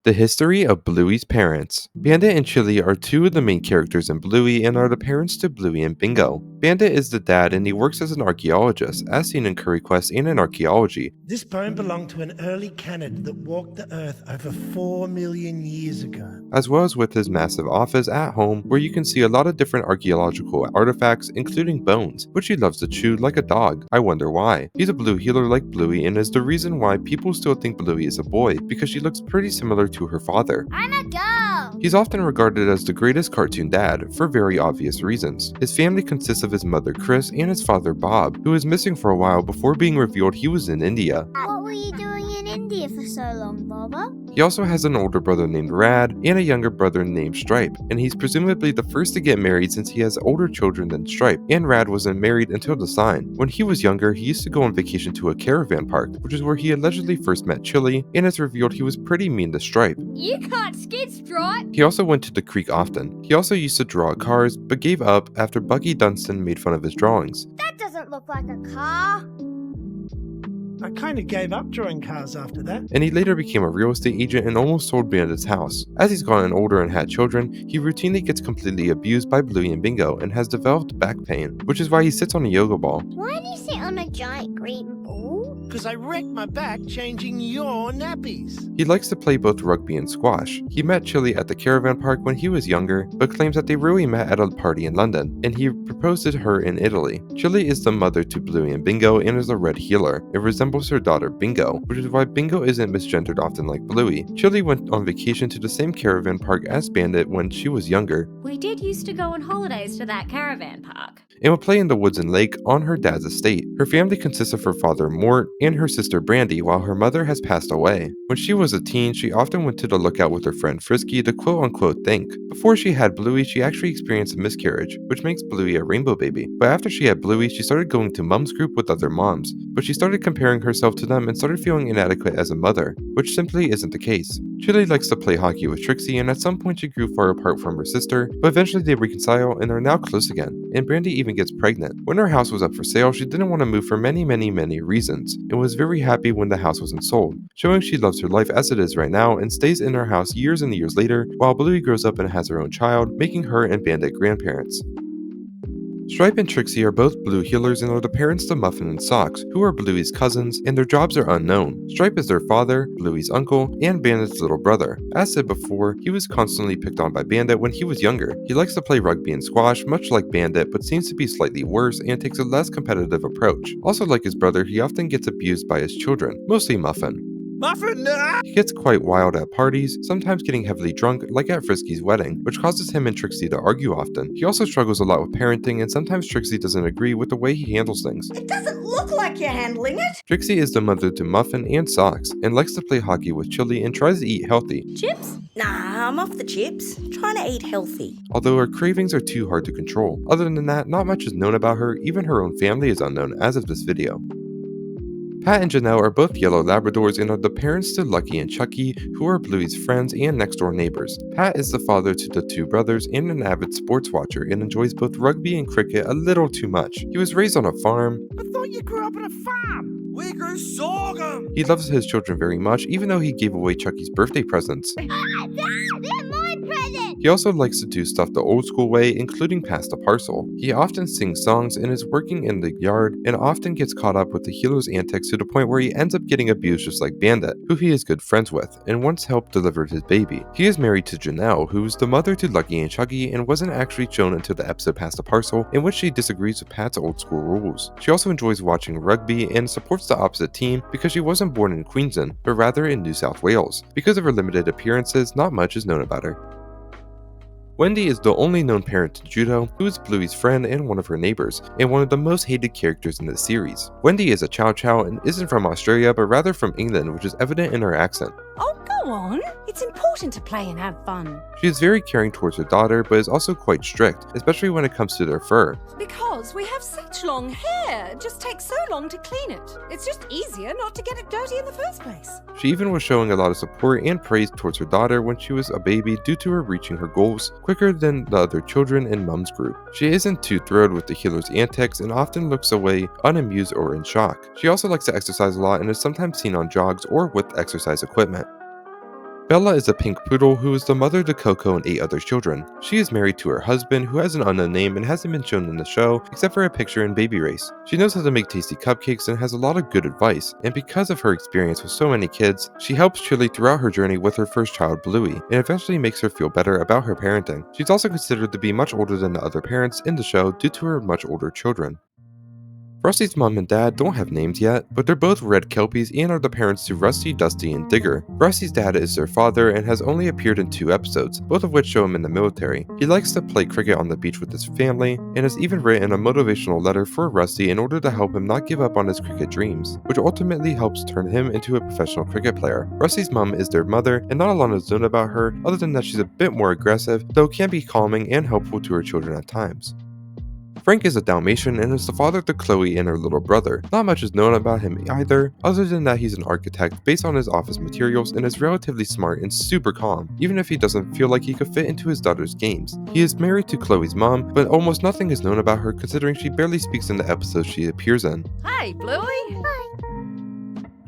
The history of Bluey's parents. Bandit and Chilli are two of the main characters in Bluey and are the parents to Bluey and Bingo. Bandit is the dad and he works as an archaeologist, as seen in Curry Quest and in archaeology, This bone belonged to an early canid that walked the earth over 4 million years ago. as well as with his massive office at home where you can see a lot of different archaeological artifacts, including bones, which he loves to chew like a dog. I wonder why. He's a blue healer like Bluey and is the reason why people still think Bluey is a boy, because she looks pretty similar to her father. I'm a girl! He's often regarded as the greatest cartoon dad, for very obvious reasons. His family consists of his mother Chris and his father Bob, who was missing for a while before being revealed he was in India. What were you doing in India for so long, Baba? He also has an older brother named Rad and a younger brother named Stripe, and he's presumably the first to get married since he has older children than Stripe, and Rad wasn't married until the sign. When he was younger, he used to go on vacation to a caravan park, which is where he allegedly first met Chilli, and it's revealed he was pretty mean to Stripe. You can't skid, Stripe! He also went to the creek often. He also used to draw cars, but gave up after Bucky Dunstan made fun of his drawings. That doesn't look like a car. I kind of gave up drawing cars after that. And he later became a real estate agent and almost sold Bandit's house. As he's gotten older and had children, he routinely gets completely abused by Bluey and Bingo and has developed back pain, which is why he sits on a yoga ball. Why do you sit on a giant green ball? Because I wrecked my back changing your nappies. He likes to play both rugby and squash. He met Chilli at the caravan park when he was younger, but claims that they really met at a party in London, and he proposed to her in Italy. Chilli is the mother to Bluey and Bingo and is a red healer. It resembles her daughter Bingo, which is why Bingo isn't misgendered often like Bluey. Chilli went on vacation to the same caravan park as Bandit when she was younger, We did used to go on holidays to that caravan park. and would play in the woods and lake on her dad's estate. Her family consists of her father Mort and her sister Brandy, while her mother has passed away. When she was a teen, she often went to the lookout with her friend Frisky to quote-unquote think. Before she had Bluey, she actually experienced a miscarriage, which makes Bluey a rainbow baby. But after she had Bluey, she started going to mom's group with other moms, but she started comparing herself to them and started feeling inadequate as a mother, which simply isn't the case. Chilli likes to play hockey with Trixie, and at some point she grew far apart from her sister, but eventually they reconcile and are now close again, and Brandy even gets pregnant. When her house was up for sale, she didn't want to move for many reasons, and was very happy when the house wasn't sold, showing she loves her life as it is right now and stays in her house years and years later, while Bluey grows up and has her own child, making her and Bandit grandparents. Stripe and Trixie are both blue healers and are the parents to Muffin and Socks, who are Bluey's cousins, and their jobs are unknown. Stripe is their father, Bluey's uncle, and Bandit's little brother. As said before, he was constantly picked on by Bandit when he was younger. He likes to play rugby and squash, much like Bandit, but seems to be slightly worse and takes a less competitive approach. Also like his brother, he often gets abused by his children, mostly Muffin. Muffin! He gets quite wild at parties, sometimes getting heavily drunk, like at Frisky's wedding, which causes him and Trixie to argue often. He also struggles a lot with parenting, and sometimes Trixie doesn't agree with the way he handles things. It doesn't look like you're handling it. Trixie is the mother to Muffin and Socks, and likes to play hockey with Chilli and tries to eat healthy, Chips? Nah, I'm off the chips. Trying to eat healthy. although her cravings are too hard to control. Other than that, not much is known about her, even her own family is unknown as of this video. Pat and Janelle are both yellow Labradors and are the parents to Lucky and Chucky, who are Bluey's friends and next-door neighbors. Pat is the father to the two brothers and an avid sports watcher and enjoys both rugby and cricket a little too much. He was raised on a farm. I thought you grew up on a farm. We grew sorghum. He loves his children very much, even though he gave away Chucky's birthday presents. They're my present! He also likes to do stuff the old school way, including pass the parcel. He often sings songs and is working in the yard, and often gets caught up with the healer's antics to the point where he ends up getting abused just like Bandit, who he is good friends with, and once helped deliver his baby. He is married to Janelle, who is the mother to Lucky and Chucky and wasn't actually shown until the episode Pass the Parcel, in which she disagrees with Pat's old school rules. She also enjoys watching rugby and supports the opposite team because she wasn't born in Queensland, but rather in New South Wales. Because of her limited appearances, not much is known about her. Wendy is the only known parent to Judo, who is Bluey's friend and one of her neighbors, and one of the most hated characters in the series. Wendy is a Chow Chow and isn't from Australia, but rather from England, which is evident in her accent. Oh, go on. It's important to play and have fun. She is very caring towards her daughter, but is also quite strict, especially when it comes to their fur. Because we have such long hair. It just takes so long to clean it. It's just easier not to get it dirty in the first place. She even was showing a lot of support and praise towards her daughter when she was a baby due to her reaching her goals quicker than the other children in Mum's group. She isn't too thrilled with the healer's antics and often looks away unamused or in shock. She also likes to exercise a lot and is sometimes seen on jogs or with exercise equipment. Bella is a pink poodle who is the mother to Coco and 8 other children. She is married to her husband, who has an unknown name and hasn't been shown in the show except for a picture in Baby Race. She knows how to make tasty cupcakes and has a lot of good advice, and because of her experience with so many kids, she helps Chilli throughout her journey with her first child Bluey, and eventually makes her feel better about her parenting. She's also considered to be much older than the other parents in the show due to her much older children. Rusty's mom and dad don't have names yet, but they're both red kelpies and are the parents to Rusty, Dusty, and Digger. Rusty's dad is their father and has only appeared in 2 episodes, both of which show him in the military. He likes to play cricket on the beach with his family, and has even written a motivational letter for Rusty in order to help him not give up on his cricket dreams, which ultimately helps turn him into a professional cricket player. Rusty's mom is their mother, and not a lot is known about her other than that she's a bit more aggressive, though can be calming and helpful to her children at times. Frank is a Dalmatian and is the father to Chloe and her little brother. Not much is known about him either, other than that he's an architect based on his office materials and is relatively smart and super calm, even if he doesn't feel like he could fit into his daughter's games. He is married to Chloe's mom, but almost nothing is known about her considering she barely speaks in the episodes she appears in. Hey, Bluey.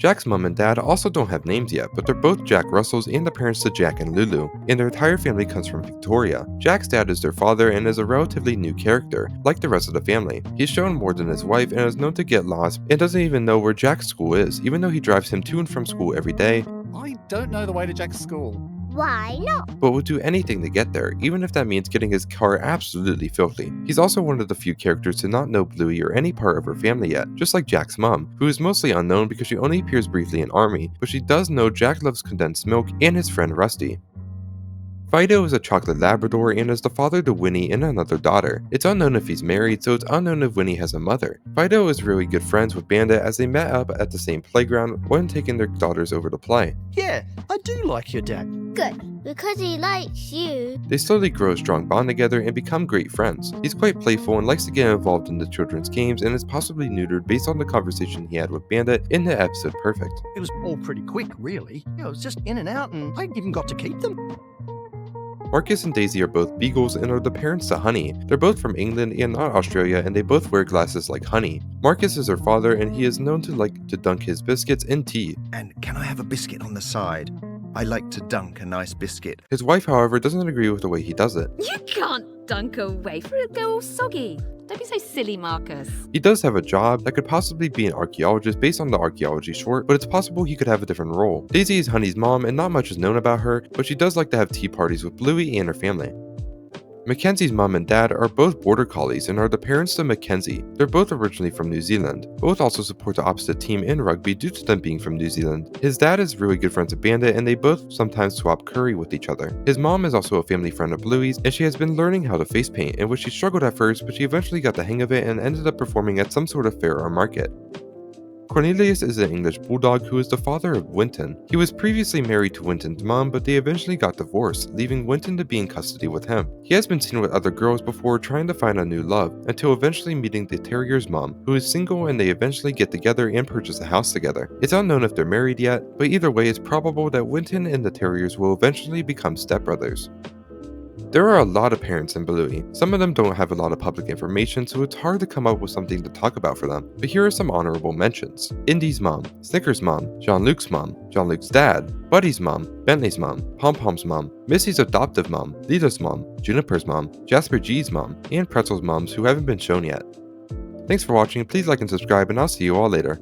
Jack's mom and dad also don't have names yet, but they're both Jack Russells and the parents to Jack and Lulu, and their entire family comes from Victoria. Jack's dad is their father and is a relatively new character, like the rest of the family. He's shown more than his wife and is known to get lost and doesn't even know where Jack's school is, even though he drives him to and from school every day. I don't know the way to Jack's school. Why not? But will do anything to get there, even if that means getting his car absolutely filthy. He's also one of the few characters to not know Bluey or any part of her family yet, just like Jack's mom, who is mostly unknown because she only appears briefly in Army, but she does know Jack loves condensed milk and his friend Rusty. Fido is a chocolate Labrador and is the father to Winnie and another daughter. It's unknown if he's married, so it's unknown if Winnie has a mother. Fido is really good friends with Bandit as they met up at the same playground when taking their daughters over to play. Yeah, I do like your dad. Good, because he likes you. They slowly grow a strong bond together and become great friends. He's quite playful and likes to get involved in the children's games and is possibly neutered based on the conversation he had with Bandit in the episode Perfect. It was all pretty quick, really. It was just in and out, and I even got to keep them. Marcus and Daisy are both beagles and are the parents to Honey. They're both from England and not Australia, and they both wear glasses like Honey. Marcus is her father and he is known to like to dunk his biscuits in tea. And can I have a biscuit on the side? I like to dunk a nice biscuit. His wife, however, doesn't agree with the way he does it. You can't dunk a wafer, it'll go all soggy. Don't be so silly, Marcus. He does have a job that could possibly be an archaeologist based on the archaeology short, but it's possible he could have a different role. Daisy is Honey's mom and not much is known about her, but she does like to have tea parties with Bluey and her family. Mackenzie's mom and dad are both border collies and are the parents to Mackenzie. They're both originally from New Zealand. Both also support the opposite team in rugby due to them being from New Zealand. His dad is really good friends with Bandit and they both sometimes swap curry with each other. His mom is also a family friend of Bluey's and she has been learning how to face paint, in which she struggled at first but she eventually got the hang of it and ended up performing at some sort of fair or market. Cornelius is an English bulldog who is the father of Winton. He was previously married to Winton's mom, but they eventually got divorced, leaving Winton to be in custody with him. He has been seen with other girls before trying to find a new love, until eventually meeting the terrier's mom, who is single and they eventually get together and purchase a house together. It's unknown if they're married yet, but either way it's probable that Winton and the terriers will eventually become stepbrothers. There are a lot of parents in Bluey. Some of them don't have a lot of public information, so it's hard to come up with something to talk about for them. But here are some honorable mentions. Indy's mom, Snicker's mom, Jean-Luc's mom, Jean-Luc's dad, Buddy's mom, Bentley's mom, Pom-Pom's mom, Missy's adoptive mom, Lita's mom, Juniper's mom, Jasper G's mom, and Pretzel's moms who haven't been shown yet. Thanks for watching, please like and subscribe, and I'll see you all later.